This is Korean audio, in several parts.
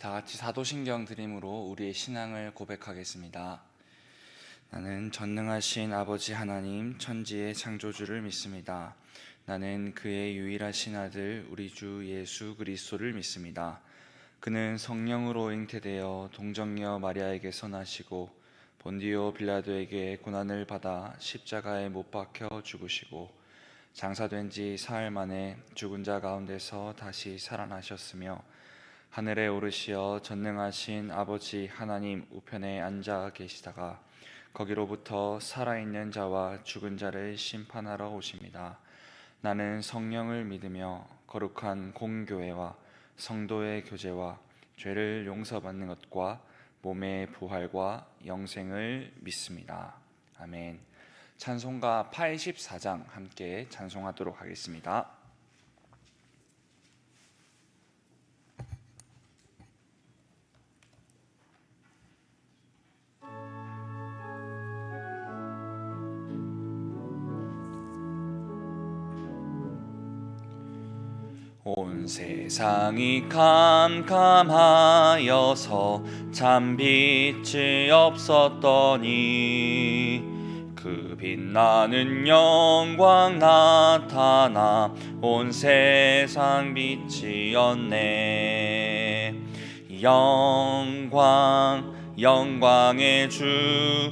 다 같이 사도신경 드림으로 우리의 신앙을 고백하겠습니다. 나는 전능하신 아버지 하나님 천지의 창조주를 믿습니다. 나는 그의 유일하신 아들 우리 주 예수 그리스도를 믿습니다. 그는 성령으로 잉태되어 동정녀 마리아에게서 나시고 본디오 빌라도에게 고난을 받아 십자가에 못 박혀 죽으시고 장사된 지 사흘 만에 죽은 자 가운데서 다시 살아나셨으며 하늘에 오르시어 전능하신 아버지 하나님 우편에 앉아 계시다가 거기로부터 살아있는 자와 죽은 자를 심판하러 오십니다. 나는 성령을 믿으며 거룩한 공교회와 성도의 교제와 죄를 용서받는 것과 몸의 부활과 영생을 믿습니다. 아멘. 찬송가 84장 함께 찬송하도록 하겠습니다. 온 세상이 캄캄하여서 참 빛이 없었더니 그 빛나는 영광 나타나 온 세상 빛이었네. 영광의 주,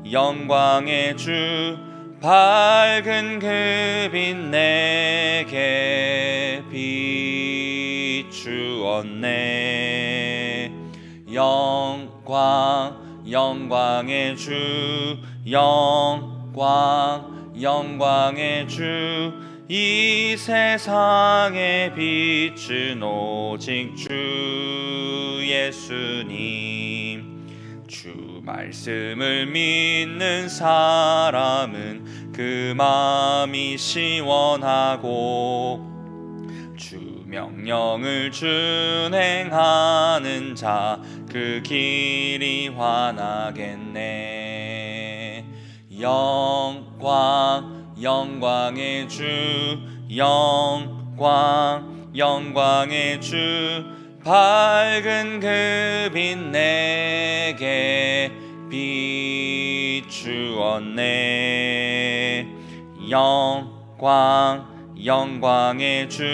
영광의 주, 밝은 그 빛 내게 비추었네. 영광의 주, 영광의 주, 이 세상의 빛은 오직 주 예수님. 주 말씀을 믿는 사람은 그 마음이 시원하고 주 명령을 준행하는 자 그 길이 환하겠네. 영광의 주, 영광의 주, 밝은 그 빛 내게 비추었네. 영광의 주,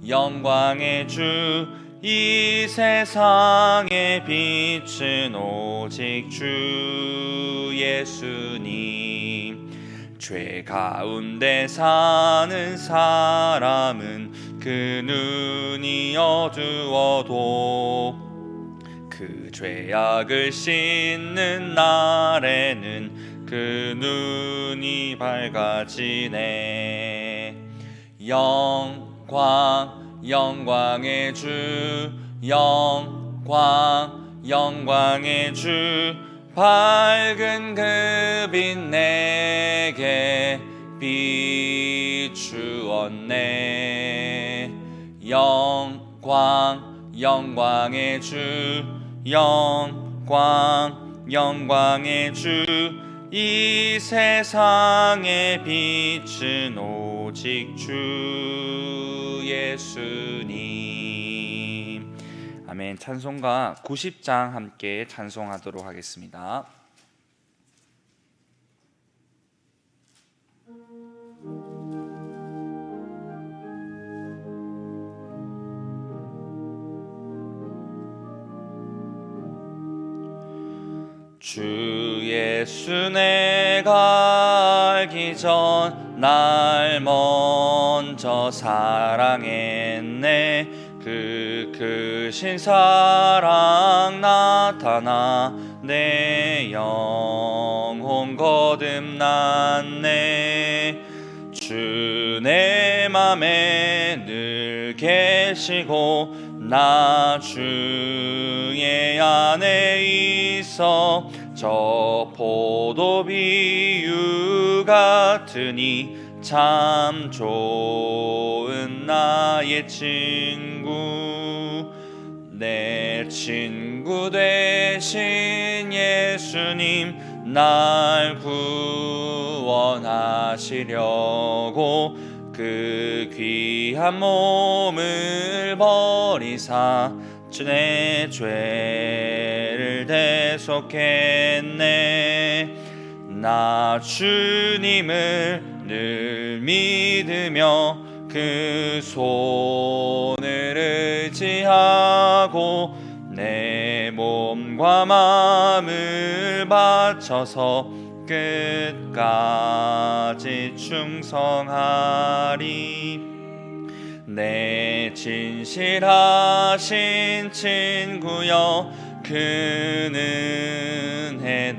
영광의 주, 이 세상의 빛은 오직 주 예수님. 죄 가운데 사는 사람은 그 눈이 어두워도 그 죄악을 씻는 날에는 그 눈이 밝아지네. 영광의 주, 영광의 주, 밝은 그 빛 내게 비추었네. 영광의 주, 영광의 주, 이 세상의 빛은 오직 주 예수님. 아멘. 찬송가 90장 함께 찬송하도록 하겠습니다. 주 예수 내가 알기 전 날 먼저 사랑했네. 그 크신 사랑 나타나 내 영혼 거듭났네. 주 내 맘에 늘 계시고 나 주의 안에 있어 저 포도 비유 같으니 참 좋은 나의 친구. 내 친구 되신 예수님 날 구원하시려고 그 그 귀한 몸을 버리사 내 죄를 대속했네. 나 주님을 늘 믿으며 그 손을 의지하고 내 몸과 마음을 바쳐서 끝까지 충성하리. 내 진실하신 친구여 그 은혜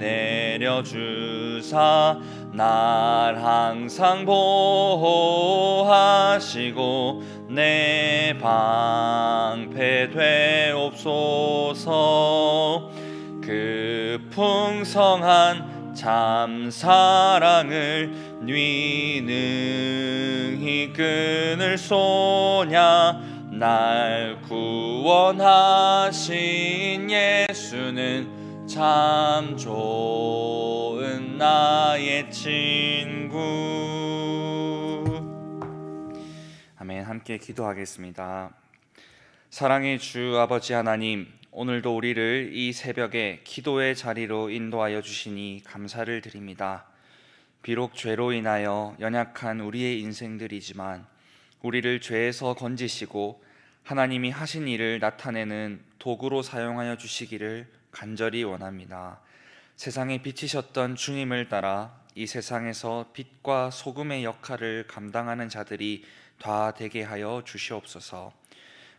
내려주사 날 항상 보호하시고 내 방패 되옵소서. 그 풍성한 참 사랑을 네 능히 끊을 소냐. 날 구원하신 예수는 참 좋은 나의 친구. 아멘. 함께 기도하겠습니다. 사랑의 주 아버지 하나님, 오늘도 우리를 이 새벽에 기도의 자리로 인도하여 주시니 감사를 드립니다. 비록 죄로 인하여 연약한 우리의 인생들이지만 우리를 죄에서 건지시고 하나님이 하신 일을 나타내는 도구로 사용하여 주시기를 간절히 원합니다. 세상에 비치셨던 주님을 따라 이 세상에서 빛과 소금의 역할을 감당하는 자들이 다 되게 하여 주시옵소서.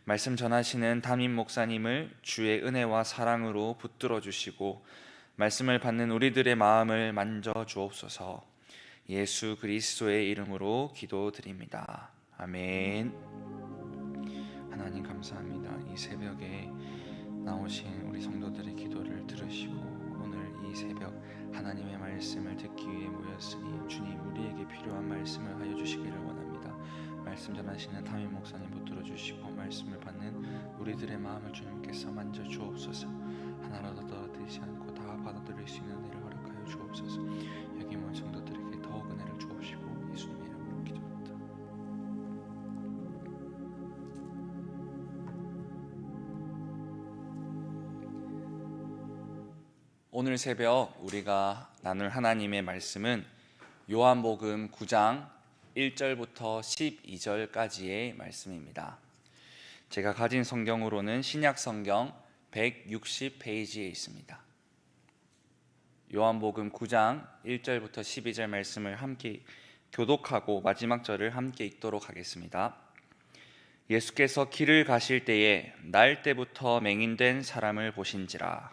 말씀 전하시는 담임 목사님을 주의 은혜와 사랑으로 붙들어 주시고 말씀을 받는 우리들의 마음을 만져 주옵소서. 예수 그리스도의 이름으로 기도드립니다. 아멘. 하나님 감사합니다. 이 새벽에 나오신 우리 성도들의 기도를 들으시고 오늘 이 새벽 하나님의 말씀을 듣기 위해 모였으니 주님 우리에게 필요한 말씀을 하여 주시기를 원합니다. 말씀 전하시는 담임 목사님 붙들어 주시고 말씀을 받는 우리들의 마음을 주님께서 만져 주옵소서. 하나라도 떨어뜨리지 않고 다 받아들일 수 있는 은혜를 허락하여 주옵소서. 여기 모인 성도들에게 더욱 은혜를 주옵시고 예수님의 이름으로 기도합니다. 오늘 새벽 우리가 나눌 하나님의 말씀은 요한복음 9장 1절부터 12절까지의 말씀입니다. 제가 가진 성경으로는 신약성경 160페이지에 있습니다. 요한복음 9장 1절부터 12절 말씀을 함께 교독하고 마지막 절을 함께 읽도록 하겠습니다. 예수께서 길을 가실 때에 날 때부터 맹인된 사람을 보신지라.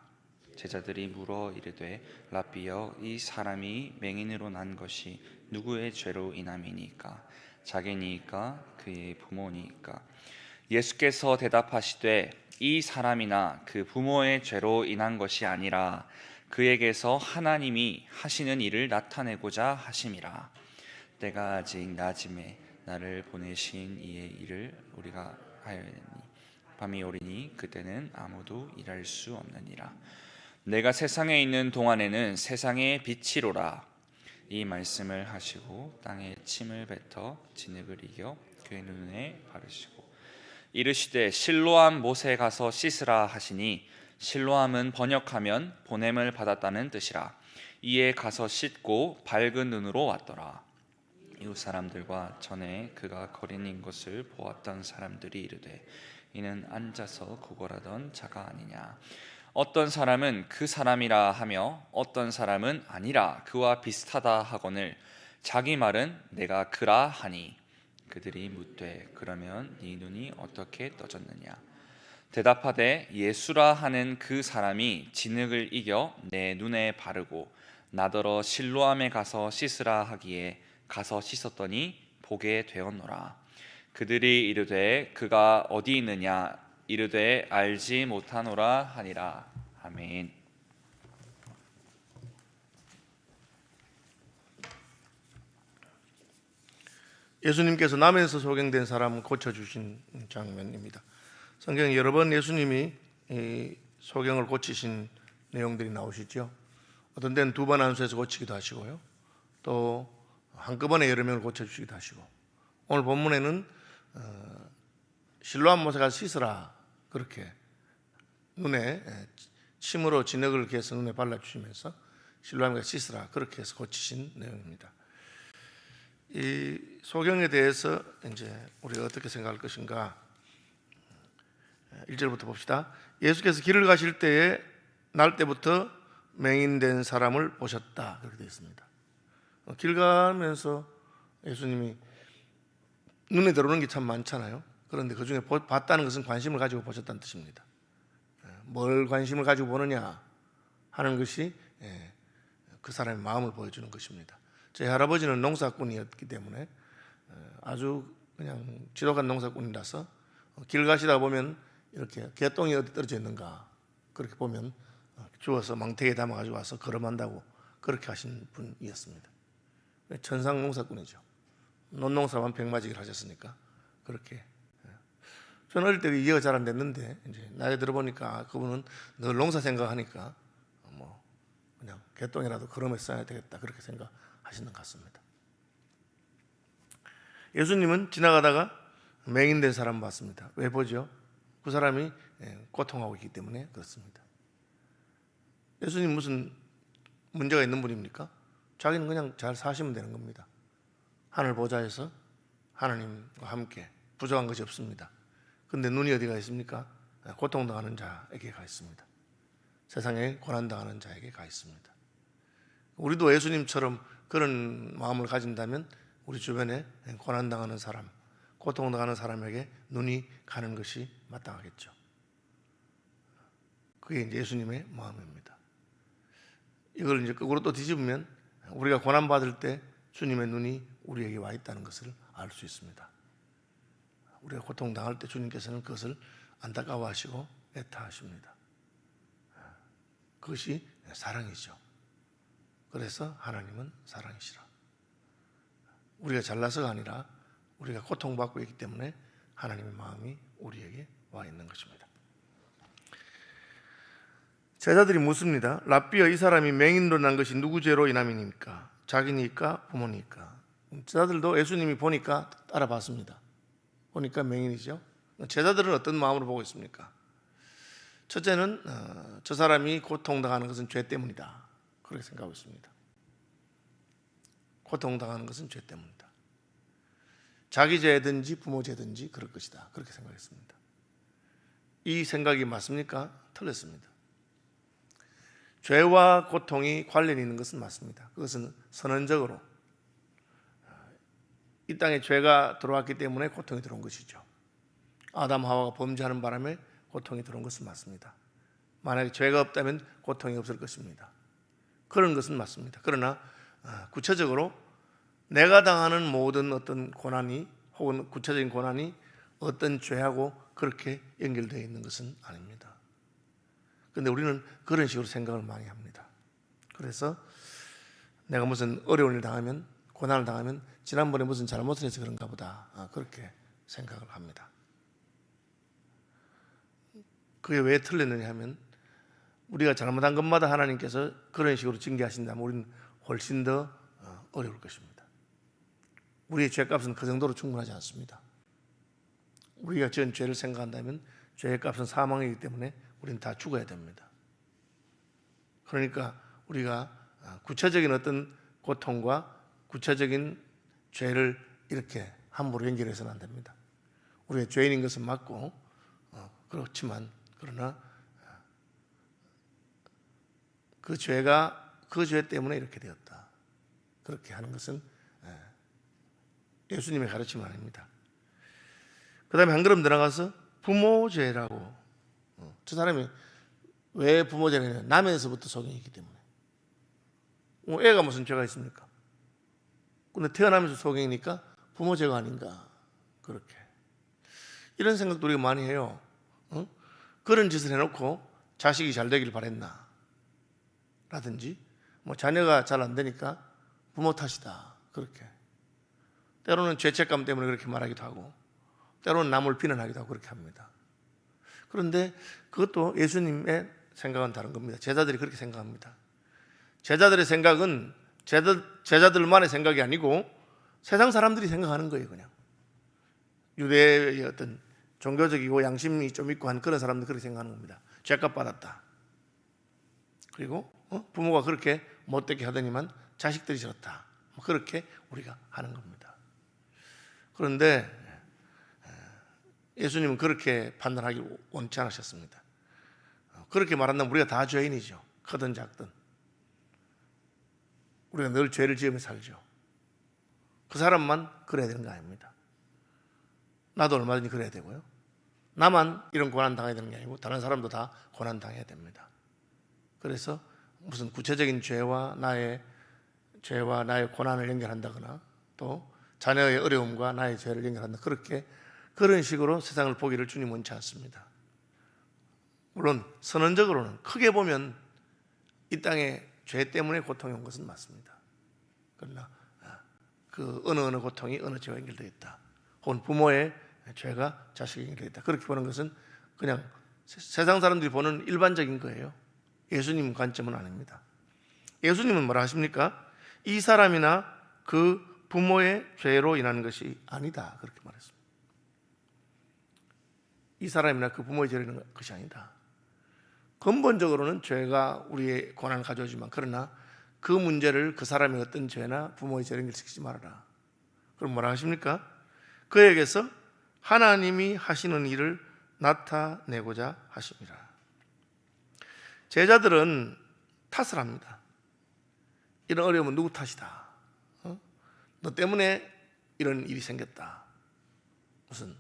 제자들이 물어 이르되 랍비여 이 사람이 맹인으로 난 것이 누구의 죄로 인함이니까? 자기니까 그의 부모니까? 예수께서 대답하시되 이 사람이나 그 부모의 죄로 인한 것이 아니라 그에게서 하나님이 하시는 일을 나타내고자 하심이라. 때가 아직 낮음에 나를 보내신 이의 일을 우리가 하여야니 밤이 오리니 그때는 아무도 일할 수 없느니라. 내가 세상에 있는 동안에는 세상의 빛이로라. 이 말씀을 하시고 땅에 침을 뱉어 진흙을 이겨 그의 눈에 바르시고 이르시되 실로암 못에 가서 씻으라 하시니 실로암은 번역하면 보냄을 받았다는 뜻이라. 이에 가서 씻고 밝은 눈으로 왔더라. 이웃 사람들과 전에 그가 거린인 것을 보았던 사람들이 이르되 이는 앉아서 구걸하던 자가 아니냐. 어떤 사람은 그 사람이라 하며 어떤 사람은 아니라 그와 비슷하다 하거늘 자기 말은 내가 그라 하니 그들이 묻되 그러면 네 눈이 어떻게 떠졌느냐. 대답하되 예수라 하는 그 사람이 진흙을 이겨 내 눈에 바르고 나더러 실로암에 가서 씻으라 하기에 가서 씻었더니 보게 되었노라. 그들이 이르되 그가 어디 있느냐. 이르되 알지 못하노라 하니라. 아멘. 예수님께서 남에서 소경된 사람을 고쳐주신 장면입니다. 성경에 여러 번 예수님이 이 소경을 고치신 내용들이 나오시죠. 어떤 때는 두 번 안수해서 고치기도 하시고요, 또 한꺼번에 여러 명을 고쳐주시기도 하시고, 오늘 본문에는 실로암 못에 가서 씻으라 그렇게 눈에 침으로 진흙을 개서 눈에 발라주시면서 실로암에 가서 씻으라 그렇게 해서 고치신 내용입니다. 이 소경에 대해서 이제 우리가 어떻게 생각할 것인가? 1절부터 봅시다. 예수께서 길을 가실 때에 날 때부터 맹인된 사람을 보셨다 그렇게 되어 있습니다. 길 가면서 예수님이 눈에 들어오는 게 참 많잖아요. 그런데 그 중에 봤다는 것은 관심을 가지고 보셨다는 뜻입니다. 뭘 관심을 가지고 보느냐 하는 것이 그 사람의 마음을 보여주는 것입니다. 제 할아버지는 농사꾼이었기 때문에 아주 그냥 지독한 농사꾼이라서 길 가시다 보면 이렇게 개똥이 어디 떨어져 있는가 그렇게 보면 주워서 망태기에 담아가지고 와서 걸음한다고 그렇게 하신 분이었습니다. 천상 농사꾼이죠. 논농사만 백마지기를 하셨으니까 그렇게. 저는 어릴 때 이해가 잘 안 됐는데 이제 나이 들어보니까 그분은 늘 농사 생각하니까 뭐 그냥 개똥이라도 걸음에 써야 되겠다 그렇게 생각하시는 것 같습니다. 예수님은 지나가다가 맹인된 사람 봤습니다. 왜 보죠? 그 사람이 고통하고 있기 때문에 그렇습니다. 예수님 무슨 문제가 있는 분입니까? 자기는 그냥 잘 사시면 되는 겁니다. 하늘 보좌에서 하나님과 함께 부족한 것이 없습니다. 근데 눈이 어디가 있습니까? 고통당하는 자에게 가 있습니다. 세상에 고난당하는 자에게 가 있습니다. 우리도 예수님처럼 그런 마음을 가진다면 우리 주변에 고난당하는 사람, 고통당하는 사람에게 눈이 가는 것이 마땅하겠죠. 그게 이제 예수님의 마음입니다. 이걸 이제 거꾸로 또 뒤집으면 우리가 고난받을 때 주님의 눈이 우리에게 와 있다는 것을 알 수 있습니다. 우리가 고통당할 때 주님께서는 그것을 안타까워하시고 애타하십니다. 그것이 사랑이죠. 그래서 하나님은 사랑이시라. 우리가 잘나서가 아니라 우리가 고통받고 있기 때문에 하나님의 마음이 우리에게 와 있는 것입니다. 제자들이 묻습니다. 랍비여, 이 사람이 맹인으로 난 것이 누구 죄로 인함이니까? 자기니까 부모니까? 제자들도 예수님이 보니까 알아봤습니다. 보니까 맹인이죠. 제자들은 어떤 마음으로 보고 있습니까? 첫째는 저 사람이 고통당하는 것은 죄 때문이다 그렇게 생각하고 있습니다. 고통당하는 것은 죄 때문이다. 자기 죄든지 부모 죄든지 그럴 것이다 그렇게 생각했습니다. 이 생각이 맞습니까? 틀렸습니다. 죄와 고통이 관련이 있는 것은 맞습니다. 그것은 선언적으로 이 땅에 죄가 들어왔기 때문에 고통이 들어온 것이죠. 아담 하와가 범죄하는 바람에 고통이 들어온 것은 맞습니다. 만약에 죄가 없다면 고통이 없을 것입니다. 그런 것은 맞습니다. 그러나 구체적으로 내가 당하는 모든 어떤 고난이 혹은 구체적인 고난이 어떤 죄하고 그렇게 연결되어 있는 것은 아닙니다. 그런데 우리는 그런 식으로 생각을 많이 합니다. 그래서 내가 무슨 어려운 일 당하면, 고난을 당하면 지난번에 무슨 잘못을 해서 그런가 보다 그렇게 생각을 합니다. 그게 왜 틀렸느냐 하면 우리가 잘못한 것마다 하나님께서 그런 식으로 징계하신다면 우리는 훨씬 더 어려울 것입니다. 우리의 죄값은 그 정도로 충분하지 않습니다. 우리가 지은 죄를 생각한다면 죄의 값은 사망이기 때문에 우리는 다 죽어야 됩니다. 그러니까 우리가 구체적인 어떤 고통과 구체적인 죄를 이렇게 함부로 연결해서는 안 됩니다. 우리가 죄인인 것은 맞고 그렇지만 그러나 그 죄가 그 죄 때문에 이렇게 되었다 그렇게 하는 것은 예수님의 가르침은 아닙니다. 그 다음에 한 걸음 들어가서 부모죄라고. 저 사람이 왜 부모죄냐? 남에서부터 소경이 있기 때문에. 애가 무슨 죄가 있습니까? 근데 태어나면서 소경이니까 부모죄가 아닌가 그렇게. 이런 생각도 우리가 많이 해요. 그런 짓을 해놓고 자식이 잘 되길 바랬나 라든지 뭐 자녀가 잘 안 되니까 부모 탓이다 그렇게. 때로는 죄책감 때문에 그렇게 말하기도 하고 때로는 남을 비난하기도 하고 그렇게 합니다. 그런데 그것도 예수님의 생각은 다른 겁니다. 제자들이 그렇게 생각합니다. 제자들의 생각은 제자들만의 생각이 아니고 세상 사람들이 생각하는 거예요. 그냥 유대의 어떤 종교적이고 양심이 좀 있고 한 그런 사람들 그렇게 생각하는 겁니다. 죄값 받았다. 그리고 부모가 그렇게 못되게 하더니만 자식들이 저렇다. 그렇게 우리가 하는 겁니다. 그런데 예수님은 그렇게 판단하기 원치 않으셨습니다. 그렇게 말한다면 우리가 다 죄인이죠. 크든 작든. 우리가 늘 죄를 지으며 살죠. 그 사람만 그래야 되는 거 아닙니다. 나도 얼마든지 그래야 되고요. 나만 이런 고난 당해야 되는 게 아니고 다른 사람도 다 고난 당해야 됩니다. 그래서 무슨 구체적인 죄와 나의 고난을 연결한다거나 또 자녀의 어려움과 나의 죄를 연결한다, 그런 식으로 세상을 보기를 주님 원치 않습니다. 물론 선언적으로는 크게 보면 이 땅에 죄 때문에 고통이 온 것은 맞습니다. 그러나 그 어느 고통이 어느 죄와 연결되어 있다, 혹은 부모의 죄가 자식에 연결되어 있다, 그렇게 보는 것은 그냥 세상 사람들이 보는 일반적인 거예요. 예수님 관점은 아닙니다. 예수님은 뭐라 하십니까? 이 사람이나 그 부모의 죄로 인한 것이 아니다, 그렇게 말했습니다. 이 사람이나 그 부모의 죄로 인한 것이 아니다. 근본적으로는 죄가 우리의 고난을 가져오지만, 그러나 그 문제를 그 사람의 어떤 죄나 부모의 죄로 연결시키지 말아라. 그럼 뭐라 하십니까? 그에게서 하나님이 하시는 일을 나타내고자 하십니다. 제자들은 탓을 합니다. 이런 어려움은 누구 탓이다. 너 때문에 이런 일이 생겼다. 무슨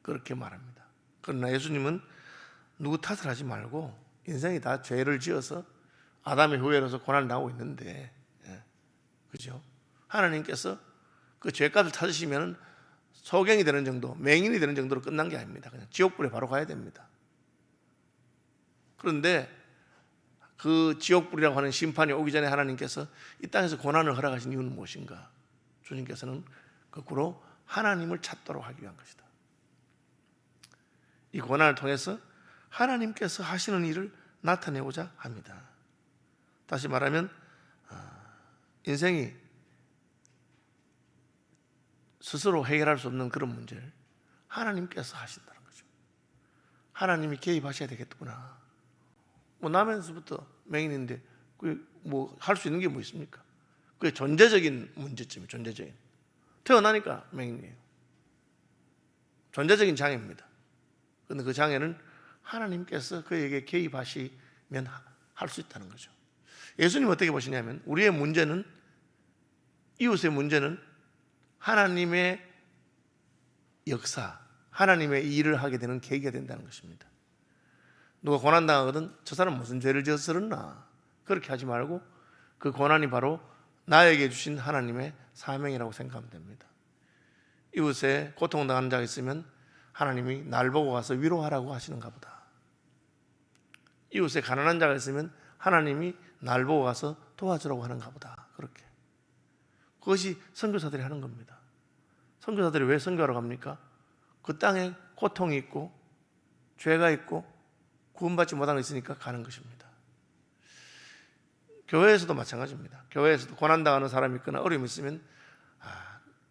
그렇게 말합니다. 그러나 예수님은 누구 탓을 하지 말고, 인생이 다 죄를 지어서 아담의 후예로서 고난을 당하고 있는데, 그죠? 하나님께서 그 죄값을 찾으시면 소경이 되는 정도, 맹인이 되는 정도로 끝난 게 아닙니다. 그냥 지옥불에 바로 가야 됩니다. 그런데 그 지옥불이라고 하는 심판이 오기 전에 하나님께서 이 땅에서 고난을 허락하신 이유는 무엇인가? 주님께서는 거꾸로 하나님을 찾도록 하기 위한 것이다. 이 고난을 통해서 하나님께서 하시는 일을 나타내고자 합니다. 다시 말하면 인생이 스스로 해결할 수 없는 그런 문제를 하나님께서 하신다는 거죠. 하나님이 개입하셔야 되겠구나. 나면서부터 맹인인데 할 수 있는 게 뭐 있습니까? 그게 존재적인 문제점이에요. 존재적인. 태어나니까 맹인이에요. 존재적인 장애입니다. 그런데 그 장애는 하나님께서 그에게 개입하시면 할 수 있다는 거죠. 예수님 어떻게 보시냐면, 우리의 문제는, 이웃의 문제는 하나님의 역사, 하나님의 일을 하게 되는 계기가 된다는 것입니다. 누가 고난당하거든 저 사람 무슨 죄를 지어서 그랬나, 그렇게 하지 말고 그 고난이 바로 나에게 주신 하나님의 사명이라고 생각하면 됩니다. 이웃에 고통당하는 자가 있으면 하나님이 날 보고 가서 위로하라고 하시는가 보다. 이웃에 가난한 자가 있으면 하나님이 날 보고 가서 도와주라고 하는가 보다. 그렇게. 그것이 선교사들이 하는 겁니다. 선교사들이 왜 선교하러 갑니까? 그 땅에 고통이 있고 죄가 있고 구원받지 못하는 게 있으니까 가는 것입니다. 교회에서도 마찬가지입니다. 교회에서도 고난당하는 사람이 있거나 어려움이 있으면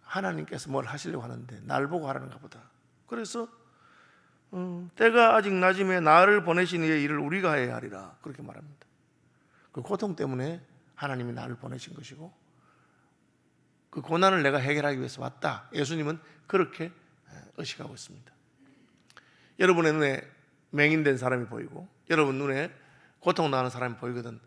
하나님께서 뭘 하시려고 하는데 날 보고 하라는가 보다. 그래서 때가 아직 낮음에 나를 보내신 이의 일을 우리가 해야 하리라, 그렇게 말합니다. 그 고통 때문에 하나님이 나를 보내신 것이고 그 고난을 내가 해결하기 위해서 왔다. 예수님은 그렇게 의식하고 있습니다. 여러분의 눈에 맹인된 사람이 보이고 여러분 눈에 고통당하는 사람이 보이거든,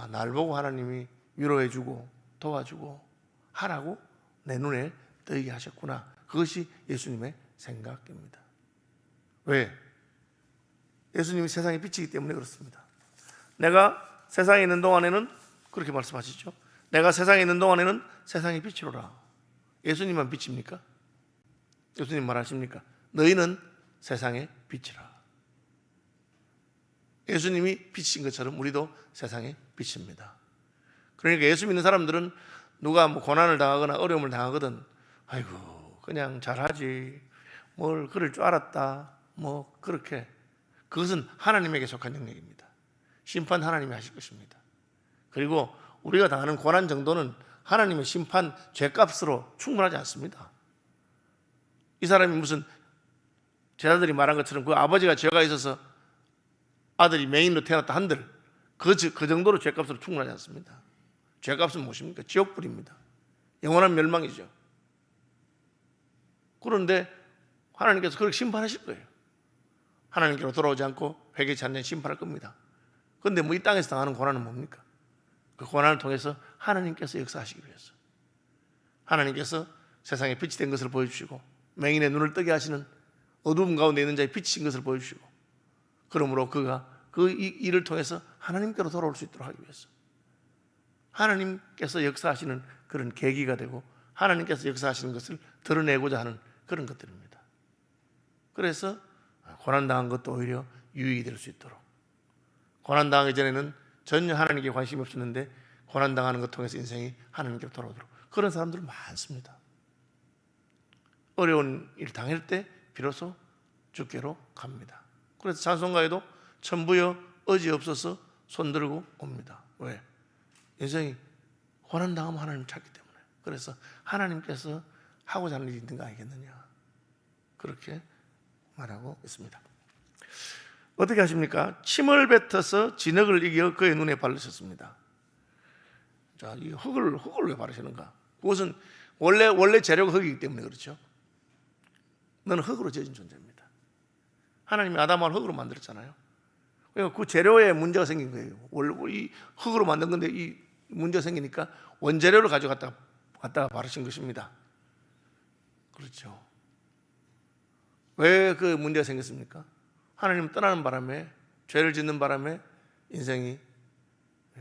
날 보고 하나님이 위로해주고 도와주고 하라고 내 눈에 뜨이게 하셨구나. 그것이 예수님의 생각입니다. 왜? 예수님이 세상의 빛이기 때문에 그렇습니다. 내가 세상에 있는 동안에는, 그렇게 말씀하시죠, 내가 세상에 있는 동안에는 세상의 빛이로라. 예수님만 빛입니까? 예수님 말하십니까? 너희는 세상의 빛이라. 예수님이 빛인 것처럼 우리도 세상의 빛입니다. 그러니까 예수 믿는 사람들은 누가 고난을 당하거나 어려움을 당하거든, 아이고 그냥 잘하지, 뭘 그럴 줄 알았다, 그렇게. 그것은 하나님에게 속한 영역입니다. 심판 하나님이 하실 것입니다. 그리고 우리가 당하는 고난 정도는 하나님의 심판 죄값으로 충분하지 않습니다. 이 사람이 무슨 제자들이 말한 것처럼 그 아버지가 죄가 있어서 아들이 맹인으로 태어났다 한들 그 정도로 죄값으로 충분하지 않습니다. 죄값은 무엇입니까? 지옥불입니다. 영원한 멸망이죠. 그런데 하나님께서 그렇게 심판하실 거예요. 하나님께로 돌아오지 않고 회개치 않는 심판할 겁니다. 그런데 뭐 이 땅에서 당하는 고난은 뭡니까? 그 고난을 통해서 하나님께서 역사하시기 위해서, 하나님께서 세상에 빛이 된 것을 보여주시고 맹인의 눈을 뜨게 하시는 어두움 가운데 있는 자의 빛이신 것을 보여주시고, 그러므로 그가 그 일을 통해서 하나님께로 돌아올 수 있도록 하기 위해서 하나님께서 역사하시는 그런 계기가 되고 하나님께서 역사하시는 것을 드러내고자 하는 그런 것들입니다. 그래서 고난당한 것도 오히려 유익이 될 수 있도록, 고난당하기 전에는 전혀 하나님께 관심이 없었는데 고난당하는 것 통해서 인생이 하나님께로 돌아오도록, 그런 사람들 많습니다. 어려운 일 당할 때 비로소 주께로 갑니다. 그래서 찬송가에도 천부여 어지없어서 손들고 옵니다. 왜? 인생이 고난당하면 하나님 찾기 때문에. 그래서 하나님께서 하고자 하는 일이 있는 거 아니겠느냐, 그렇게 말하고 있습니다. 어떻게 하십니까? 침을 뱉어서 진흙을 이겨 그의 눈에 바르셨습니다. 자, 이 흙을 왜 바르시는가? 그것은 원래 재료가 흙이기 때문에 그렇죠. 너는 흙으로 지어진 존재입니다. 하나님이 아담을 흙으로 만들었잖아요. 그러니까 그 재료에 문제가 생긴 거예요. 원래 이 흙으로 만든 건데 이 문제가 생기니까 원재료를 가져갔다가 바르신 것입니다. 그렇죠. 왜 그 문제가 생겼습니까? 하나님 떠나는 바람에, 죄를 짓는 바람에 인생이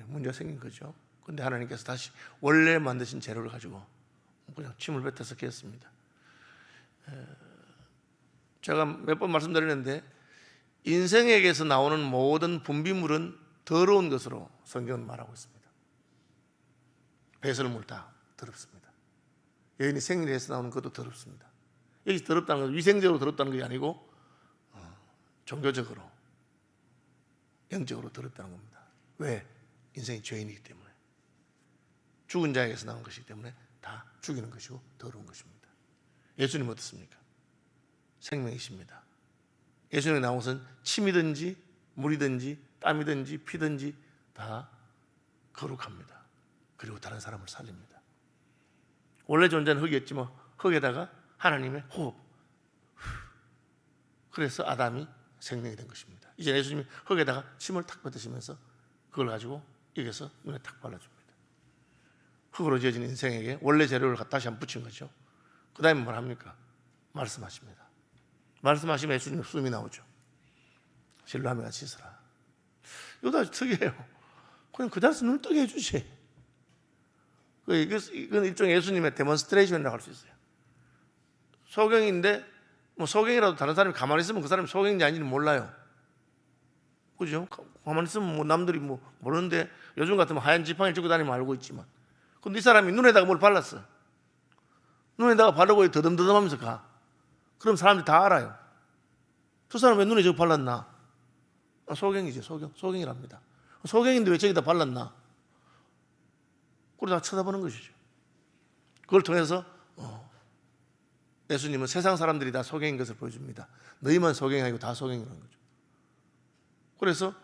문제가 생긴 거죠. 그런데 하나님께서 다시 원래 만드신 재료를 가지고 그냥 침을 뱉어서 개었습니다. 제가 몇 번 말씀드렸는데 인생에게서 나오는 모든 분비물은 더러운 것으로 성경은 말하고 있습니다. 배설물 다 더럽습니다. 여인이 생리에서 나오는 것도 더럽습니다. 여기 더럽다는 건 위생적으로 더럽다는 게 아니고 종교적으로, 영적으로 더럽다는 겁니다. 왜? 인생이 죄인이기 때문에, 죽은 자에게서 나온 것이기 때문에 다 죽이는 것이고 더러운 것입니다. 예수님 어떻습니까? 생명이십니다. 예수님이 나온 것은 침이든지 물이든지 땀이든지 피든지 다 거룩합니다. 그리고 다른 사람을 살립니다. 원래 존재는 흙이었지만 흙에다가 하나님의 호흡, 그래서 아담이 생명이 된 것입니다. 이제 예수님이 흙에다가 침을 탁 뱉으시면서 그걸 가지고 여기서 눈에 탁 발라줍니다. 흙으로 지어진 인생에게 원래 재료를 다시 한번 붙인 거죠. 그 다음에 뭘 합니까? 말씀하십니다. 말씀하시면 예수님의 숨이 나오죠. 실로하며 같이 있으라. 이거 다 특이해요. 그냥 그 자리에서 눈을 뜨게 해주지. 이건 일종의 예수님의 데몬스트레이션이라고 할 수 있어요. 소경인데 뭐 소경이라도 다른 사람이 가만히 있으면 그 사람이 소경인지 아닌지 몰라요. 그죠? 가만히 있으면 뭐 남들이 뭐 모르는데 요즘 같으면 하얀 지팡이 짚고 다니면 알고 있지만, 근데 이 사람이 눈에다가 뭘 발랐어. 눈에다가 바르고 더듬더듬 하면서 가. 그럼 사람들이 다 알아요. 저 사람 왜 눈에 저거 발랐나? 소경이지, 소경이랍니다. 소경인데 왜 저기다 발랐나? 그러다 쳐다보는 것이죠. 그걸 통해서 예수님은 세상 사람들이 다 소경인 것을 보여줍니다. 너희만 소경이 아니고 다 소경이라는 거죠. 그래서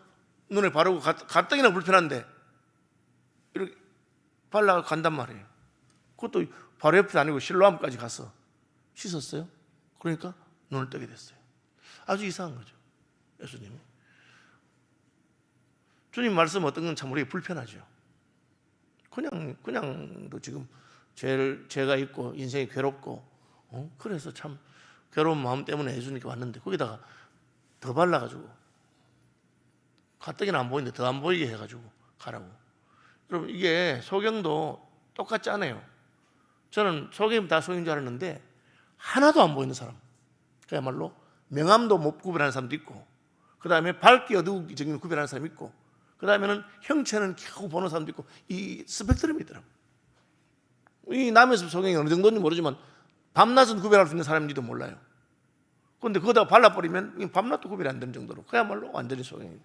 눈에 바르고 가뜩이나 불편한데 이렇게 발라 간단 말이에요. 그것도 바로 옆이 아니고 실로암까지 가서 씻었어요. 그러니까 눈을 뜨게 됐어요. 아주 이상한 거죠, 예수님이. 주님 말씀 어떤 건 참 우리에게 불편하죠. 그냥도 지금 죄가 있고 인생이 괴롭고 그래서 참 괴로운 마음 때문에 예수님께 왔는데 거기다가 더 발라가지고 가뜩이나 안 보이는데 더 안 보이게 해가지고 가라고. 여러분, 이게 소경도 똑같지 않아요. 저는 소경이 다 소경인 줄 알았는데 하나도 안 보이는 사람, 그야말로 명암도 못 구별하는 사람도 있고, 그 다음에 밝기 어두우기 정도는 구별하는 사람이 있고, 그 다음에는 형체는 겨우 보는 사람도 있고, 이 스펙트럼이 있더라고요. 이 남에서 소경이 어느 정도인지 모르지만 밤낮은 구별할 수 있는 사람인지도 몰라요. 그런데 그거다가 발라버리면 밤낮도 구별이 안 되는 정도로 그야말로 완전히 소경이에요.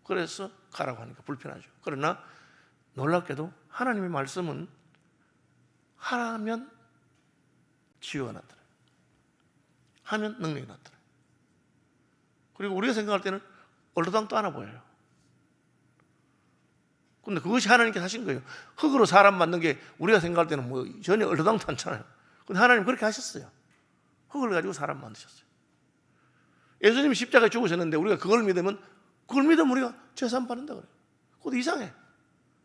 그래서 가라고 하니까 불편하죠. 그러나 놀랍게도 하나님의 말씀은 하면 치유가 나타나요. 하면 능력이 나타나요. 그리고 우리가 생각할 때는 얼토당도 않아 보여요. 근데 그것이 하나님께서 하신 거예요. 흙으로 사람 만든 게 우리가 생각할 때는 뭐 전혀 얼토당도 않잖아요. 근데 하나님 그렇게 하셨어요. 흙을 가지고 사람 만드셨어요. 예수님이 십자가에 죽으셨는데 우리가 그걸 믿으면 우리가 죄사함 받는다 그래요. 그것도 이상해.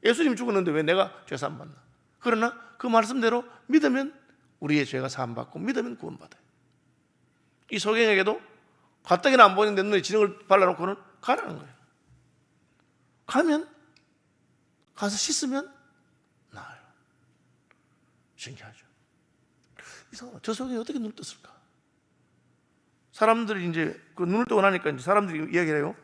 예수님이 죽었는데 왜 내가 죄사함 받나? 그러나 그 말씀대로 믿으면 우리의 죄가 사함받고 믿으면 구원받아요. 이 소경에게도 가뜩이나 안 보이는데 눈에 진흙을 발라놓고는 가라는 거예요. 가면 가서 씻으면 나아요. 신기하죠. 이상하다. 저 소경이 어떻게 눈을 떴을까? 사람들이 이제 그 눈을 뜨고 나니까 이제 사람들이 이야기를 해요.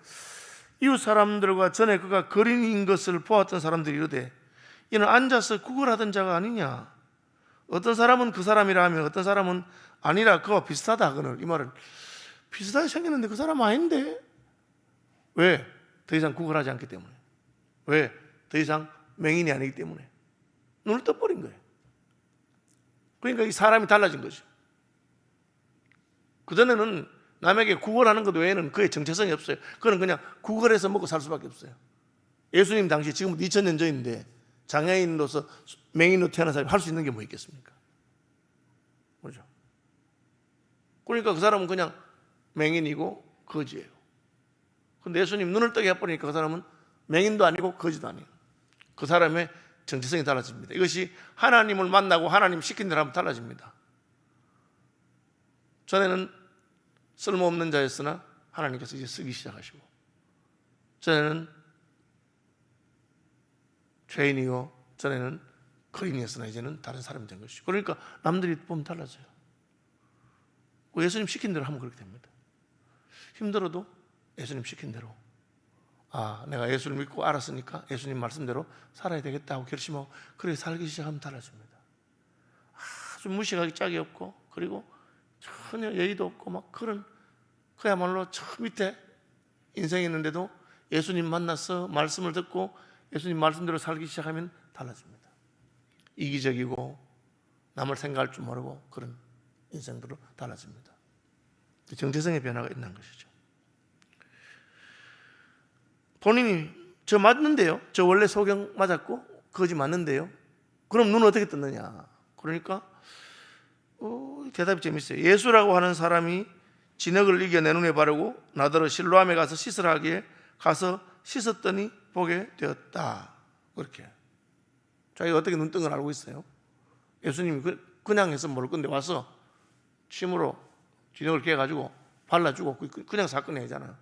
이웃 사람들과 전에 그가 거린인 것을 보았던 사람들이 이르되 이는 앉아서 구걸하던 자가 아니냐. 어떤 사람은 그 사람이라 하면 어떤 사람은 아니라 그와 비슷하다 하거늘. 이 말은 비슷하게 생겼는데 그 사람 아닌데. 왜? 더 이상 구걸하지 않기 때문에. 왜? 더 이상 맹인이 아니기 때문에. 눈을 떠버린 거예요. 그러니까 이 사람이 달라진 거죠. 그전에는 남에게 구걸하는 것 외에는 그의 정체성이 없어요. 그는 그냥 구걸해서 먹고 살 수밖에 없어요. 예수님 당시 지금 2000년 전인데 장애인으로서 맹인으로 태어난 사람이 할 수 있는 게 뭐 있겠습니까? 그렇죠? 그러니까 그 사람은 그냥 맹인이고 거지예요. 근데 예수님 눈을 뜨게 해버리니까 그 사람은 맹인도 아니고 거지도 아니에요. 그 사람의 정체성이 달라집니다. 이것이 하나님을 만나고 하나님 시킨 대로 하면 달라집니다. 전에는 쓸모없는 자였으나 하나님께서 이제 쓰기 시작하시고, 전에는 죄인이고 전에는 거인이었으나 이제는 다른 사람이 된 것이죠. 그러니까 남들이 보면 달라져요. 예수님 시킨 대로 하면 그렇게 됩니다. 힘들어도 예수님 시킨 대로, 내가 예수를 믿고 알았으니까 예수님 말씀대로 살아야 되겠다 하고 결심하고 그렇게 살기 시작하면 달라집니다. 아주 무식하기 짝이 없고, 그리고 전혀 예의도 없고 막 그런, 그야말로 저 밑에 인생이 있는데도 예수님 만나서 말씀을 듣고 예수님 말씀대로 살기 시작하면 달라집니다. 이기적이고 남을 생각할 줄 모르고 그런 인생들로 달라집니다. 정체성의 변화가 있는 것이죠. 본인이 저 맞는데요, 저 원래 소경 맞았고 거지 맞는데요, 그럼 눈은 어떻게 떴느냐? 그러니까 대답이 재밌어요. 예수라고 하는 사람이 진흙을 이겨 내 눈에 바르고 나더러 실로암에 가서 씻으라 하기에 가서 씻었더니 보게 되었다. 그렇게. 자기가 어떻게 눈뜬 걸 알고 있어요. 예수님이 그냥 해서 모를 건데 와서 침으로 진흙을 깨가지고 발라주고 그냥 사건이 아니잖아요.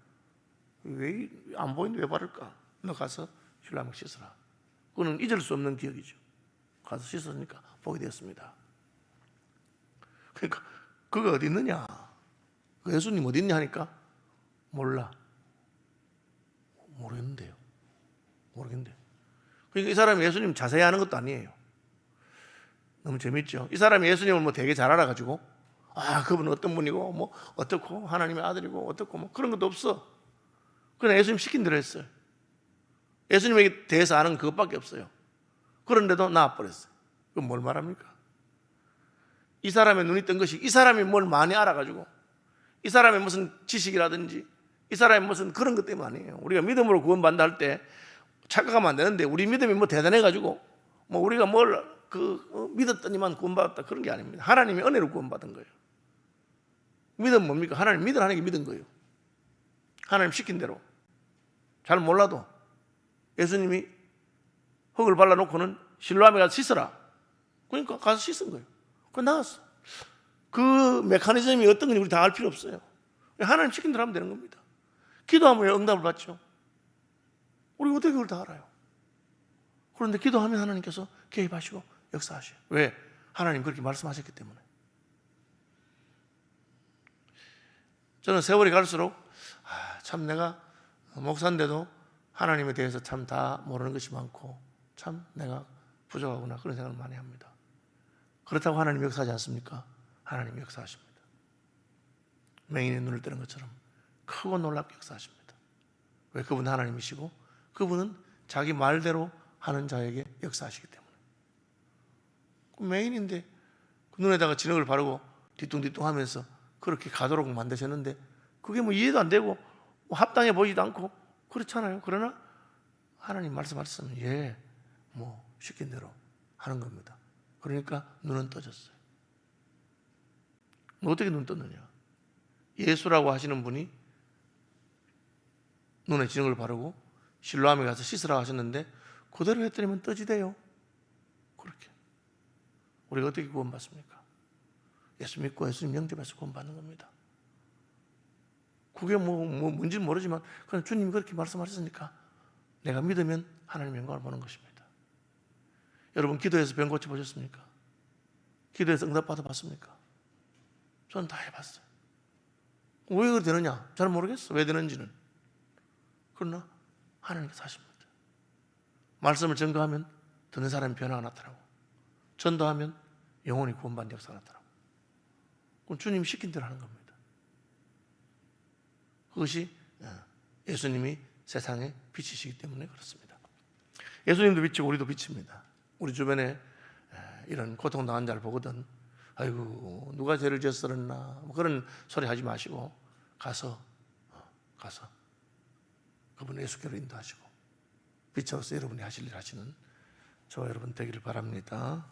왜 안 보이는데 왜 바를까? 너 가서 실로암에 씻으라. 그거는 잊을 수 없는 기억이죠. 가서 씻었으니까 보게 되었습니다. 그러니까 그가 어디 있느냐? 예수님 어디 있냐 하니까 몰라. 모르겠는데요. 그러니까 이 사람이 예수님 자세히 아는 것도 아니에요. 너무 재밌죠. 이 사람이 예수님을 뭐 되게 잘 알아가지고 그분은 어떤 분이고 뭐 어떻고 하나님의 아들이고 어떻고 뭐 그런 것도 없어. 그냥 예수님 시킨 대로 했어요. 예수님에 대해서 아는 그것밖에 없어요. 그런데도 나와버렸어요. 그건 뭘 말합니까? 이 사람의 눈이 뜬 것이, 이 사람이 뭘 많이 알아가지고, 이 사람의 무슨 지식이라든지 이 사람의 무슨 그런 것 때문 아니에요. 우리가 믿음으로 구원받는다 할 때 착각하면 안 되는데, 우리 믿음이 뭐 대단해가지고 뭐 우리가 뭘 믿었더니만 구원받았다 그런 게 아닙니다. 하나님이 은혜로 구원받은 거예요. 믿음 뭡니까? 하나님 믿으라는 게 믿은 거예요. 하나님 시킨 대로. 잘 몰라도 예수님이 흙을 발라놓고는 실로암에 가서 씻어라. 그러니까 가서 씻은 거예요. 그 나왔어. 그 메커니즘이 어떤 건지 우리 다 알 필요 없어요. 하나님 시킨 대로 하면 되는 겁니다. 기도하면 응답을 받죠. 우리 어떻게 그걸 다 알아요? 그런데 기도하면 하나님께서 개입하시고 역사하셔요. 왜? 하나님 그렇게 말씀하셨기 때문에. 저는 세월이 갈수록 참 내가 목사인데도 하나님에 대해서 참 다 모르는 것이 많고 참 내가 부족하구나 그런 생각을 많이 합니다. 그렇다고 하나님 역사하지 않습니까? 하나님 역사하십니다. 맹인의 눈을 뜨는 것처럼 크고 놀랍게 역사하십니다. 왜? 그분은 하나님이시고 그분은 자기 말대로 하는 자에게 역사하시기 때문에. 맹인인데 그 눈에다가 진흙을 바르고 뒤뚱뒤뚱 하면서 그렇게 가도록 만드셨는데 그게 뭐 이해도 안 되고 뭐 합당해 보이지도 않고 그렇잖아요. 그러나 하나님 말씀하셨으면 뭐 시킨 대로 하는 겁니다. 그러니까 눈은 떠졌어요. 어떻게 눈 떴느냐? 예수라고 하시는 분이 눈에 진흙을 바르고 실로암에 가서 씻으라고 하셨는데 그대로 했더니만 떠지대요. 그렇게. 우리가 어떻게 구원받습니까? 예수 믿고 예수님 영접해서 구원받는 겁니다. 그게 뭔지는 모르지만 그냥 주님이 그렇게 말씀하셨으니까 내가 믿으면 하나님의 영광을 보는 것입니다. 여러분 기도해서 병 고쳐보셨습니까? 기도해서 응답 받아봤습니까? 저는 다 해봤어요. 왜 그렇게 되느냐? 잘 모르겠어. 왜 되는지는. 그러나 하나님께서 하십니다. 말씀을 전가하면 듣는 사람이 변화가 나타나고 전도하면 영혼이 구원받는 역사가 나타나고 그럼 주님이 시킨 대로 하는 겁니다. 그것이 예수님이 세상의 빛이시기 때문에 그렇습니다. 예수님도 빛이고 우리도 빛입니다. 우리 주변에 이런 고통당한 자를 보거든 아이고 누가 죄를 지었으랬나 뭐 그런 소리 하지 마시고 가서 그분 예수께로 인도하시고 빛으로서 여러분이 하실 일 하시는 저와 여러분 되기를 바랍니다.